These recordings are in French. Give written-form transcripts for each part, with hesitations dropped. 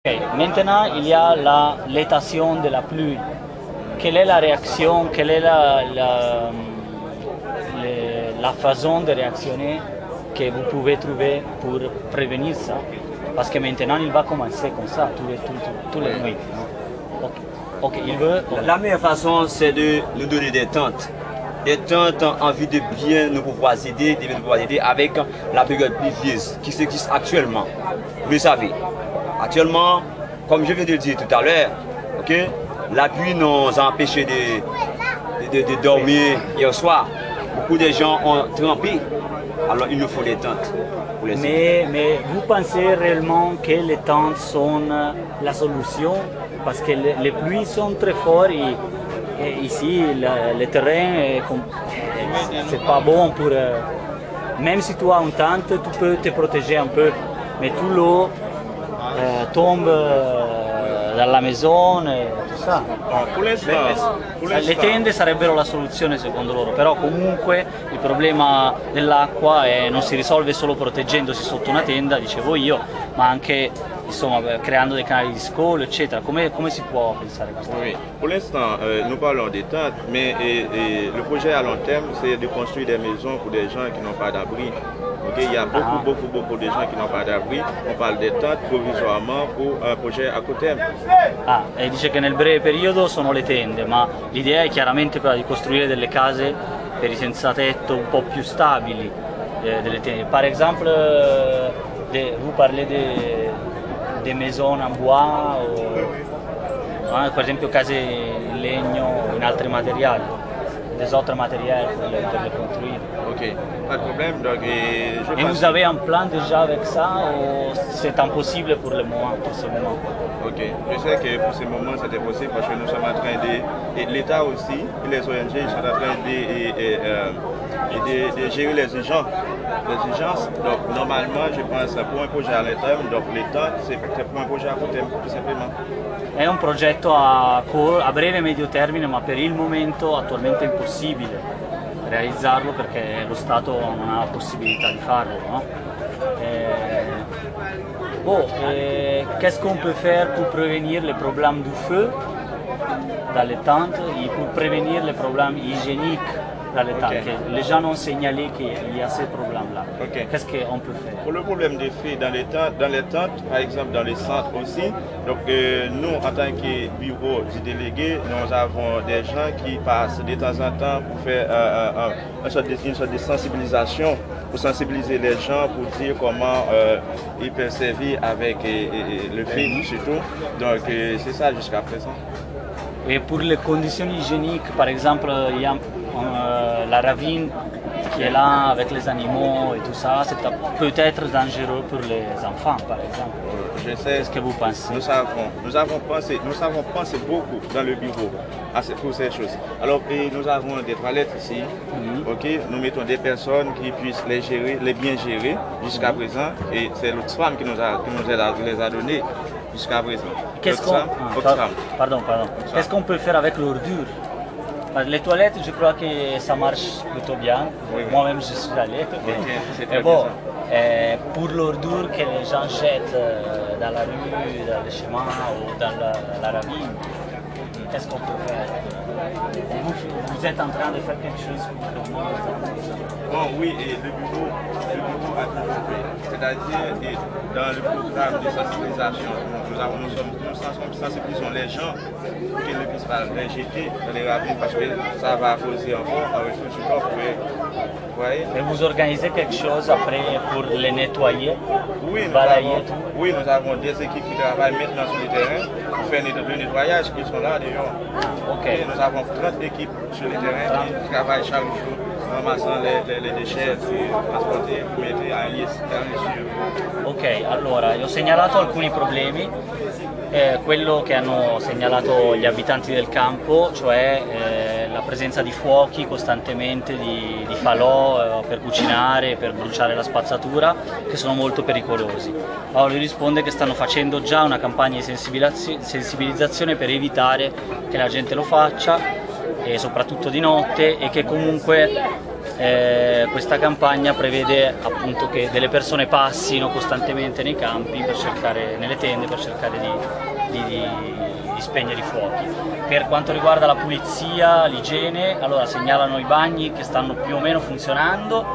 Okay. Maintenant, il y a l'étation de la pluie. Quelle est la réaction, quelle est la façon de réactionner que vous pouvez trouver pour prévenir ça? Parce que maintenant, il va commencer comme ça, tous les nuits. Ok, il veut... La meilleure façon, c'est de nous donner des tentes. Des tentes en vue de bien nous pouvoir aider, avec la période pluvieuse qui s'existe actuellement. Vous le savez. Actuellement, comme je viens de le dire tout à l'heure, la pluie nous a empêché de dormir hier soir. Beaucoup de gens ont trempé, alors il nous faut des tentes. Pour les mais vous pensez réellement que les tentes sont la solution? Parce que les pluies sont très fortes et ici le terrain c'est pas bon pour... même si tu as une tente, tu peux te protéger un peu, mais tout l'eau tombe dalla maison e tutto ça. Le tende sarebbero la soluzione secondo loro, però comunque il problema dell'acqua non si risolve solo proteggendosi sotto una tenda, dicevo io, ma anche insomma, creando des canali di scolo, eccetera. Come si può pensare a questo? Oui, pour l'instant, nous parlons des tentes, mais le projet à long terme, c'est de construire des maisons pour des gens qui n'ont pas d'abri. Il y a beaucoup de gens qui n'ont pas d'abri. On parle des tentes provisoirement pour un projet a court terme. Ah, e dice che nel breve periodo sono le tende, ma l'idea è chiaramente quella di costruire delle case per i senza tetto un po' più stabili, delle tende. Par exemple, vous parlez des maisons en bois o per esempio case in legno o in altri materiali, des autres matériels pour les construire. Ok, pas de problème. Donc, et vous avez un plan déjà avec ça ou c'est impossible pour le moment, pour ce moment? Ok, je sais que pour ce moment c'était possible parce que nous sommes en train et l'État aussi, et les ONG sont en train de gérer les urgences. Donc normalement je pense pour un projet à long terme, donc l'État c'est pour un projet à court terme tout simplement. È un progetto a breve e medio termine, ma per il momento attualmente è impossibile realizzarlo perché lo Stato non ha la possibilità di farlo. No? Qu'est-ce qu'on peut faire pour prévenir les problèmes du feu dans les tentes et pour prévenir les problèmes hygiéniques dans les tentes? Les gens ont signalé qu'il y a ces problèmes-là. Qu'est-ce qu'on peut faire? Pour le problème des feux dans les tentes, par exemple dans les centres aussi, donc nous en tant que bureau du délégué, nous avons des gens qui passent de temps en temps pour faire une sorte de sensibilisation, pour sensibiliser les gens, pour dire comment ils peuvent servir avec le feu surtout. Donc c'est ça jusqu'à présent. Et pour les conditions hygiéniques, par exemple, il y a la ravine qui est là avec les animaux et tout ça, c'est peut-être dangereux pour les enfants, par exemple. Je sais. Qu'est-ce que vous pensez? Nous avons pensé beaucoup dans le bureau pour ces choses. Alors, nous avons des toilettes ici. Nous mettons des personnes qui puissent les bien gérer jusqu'à présent. Et c'est l'autre femme qui nous les a données jusqu'à présent. Qu'est-ce qu'on peut faire avec l'ordure? Les toilettes, je crois que ça marche plutôt bien. Moi-même, je suis allé. Mais bon, pour l'ordure que les gens jettent dans la rue, dans le chemin ou dans la ravine, qu'est-ce qu'on peut faire? Vous êtes en train de faire quelque chose pour le monde? Oui, et le bureau a toujours fait. C'est-à-dire dans le programme de sensibilisation, nous sensibilisons les gens pour qu'ils ne puissent pas les jeter dans les ravines parce que ça va causer encore un retour sur l'eau. Et vous organisez quelque chose après pour les nettoyer? Oui, nous avons des équipes qui travaillent maintenant sur le terrain pour faire le nettoyage. Ils sont là d'ailleurs. Nous avons 30 équipes sur le terrain qui travaillent chaque jour, ramassant les déchets, transporter, mettere a listare. Ok, allora, io ho segnalato alcuni problemi, quello che hanno segnalato gli abitanti del campo, cioè la presenza di fuochi costantemente, di falò per cucinare, per bruciare la spazzatura, che sono molto pericolosi. Paolo risponde che stanno facendo già una campagna di sensibilizzazione per evitare che la gente lo faccia, e soprattutto di notte, e che comunque questa campagna prevede appunto che delle persone passino costantemente nei campi, nelle tende, per cercare di spegnere i fuochi. Per quanto riguarda la pulizia, l'igiene, allora segnalano i bagni che stanno più o meno funzionando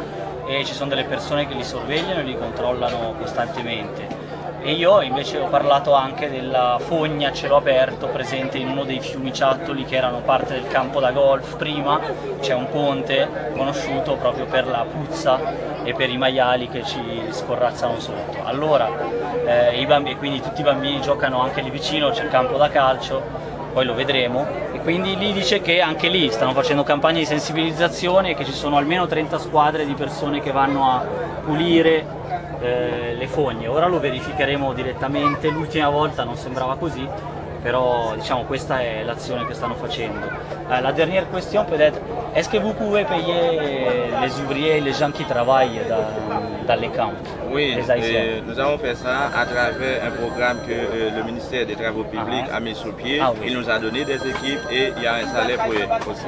e ci sono delle persone che li sorvegliano e li controllano costantemente. E io invece ho parlato anche della fogna a cielo aperto presente in uno dei fiumiciattoli che erano parte del campo da golf prima. C'è un ponte conosciuto proprio per la puzza e per i maiali che ci scorrazzano sotto. Allora, quindi tutti i bambini giocano anche lì vicino, c'è il campo da calcio, poi lo vedremo, e quindi lì dice che anche lì stanno facendo campagne di sensibilizzazione e che ci sono almeno 30 squadre di persone che vanno a pulire le fogne. Ora lo verificheremo direttamente, l'ultima volta non sembrava così, però diciamo questa è l'azione che stanno facendo. La dernière question peut-être, est-ce que vous pouvez payer les ouvriers, les gens qui travaillent dans les camps? Oui, nous avons fait ça à travers un programme que le ministère des Travaux publics a mis sur pied. Oui. Il nous a donné des équipes et il y a un salaire pour eux aussi.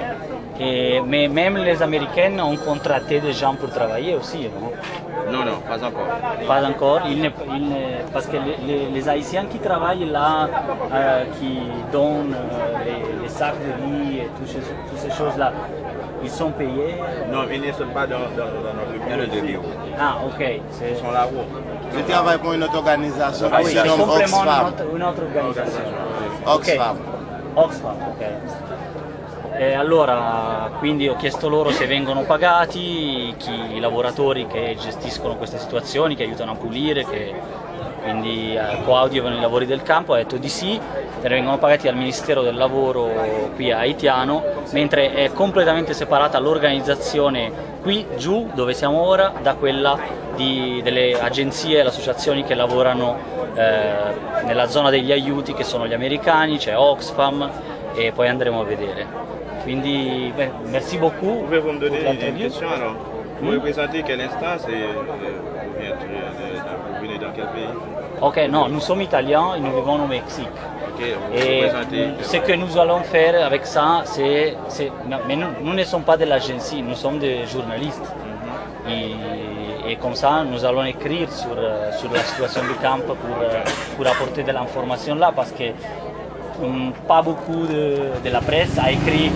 Mais même les Américains ont contracté des gens pour travailler aussi, non? Non, non, pas encore. Pas encore, parce que les Haïtiens qui travaillent là, qui donnent les sacs de riz et toutes ces choses-là, ils sont payés? Non, ils ne sont pas dans notre bureau de bureau. Ah, ok. Ils sont là-haut. Je travaille pour une autre organisation Ah qui oui, se c'est nomme complément Oxfam. une autre organisation. Oxfam. Oxfam, ok. E allora, quindi ho chiesto loro se vengono pagati, i lavoratori che gestiscono queste situazioni, che aiutano a pulire, che quindi coadiuvano i lavori del campo. Ha detto di sì, vengono pagati dal Ministero del Lavoro qui a Haitiano, mentre è completamente separata l'organizzazione qui giù, dove siamo ora, da quella delle agenzie e associazioni che lavorano nella zona degli aiuti, che sono gli americani, c'è Oxfam, e poi andremo a vedere. Quindi, merci beaucoup. Pouvez-vous me donner une question alors? Vous représentez quelle instance et vous venez dans quel pays? Ok, non, nous sommes italiens et nous vivons au Mexique. Ok, vous Et représentez. ce que nous allons faire avec ça, mais nous ne sommes pas de l'agence, nous sommes des journalistes. Et comme ça, nous allons écrire sur la situation du camp pour apporter de l'information là, parce que pas beaucoup de la presse a écrit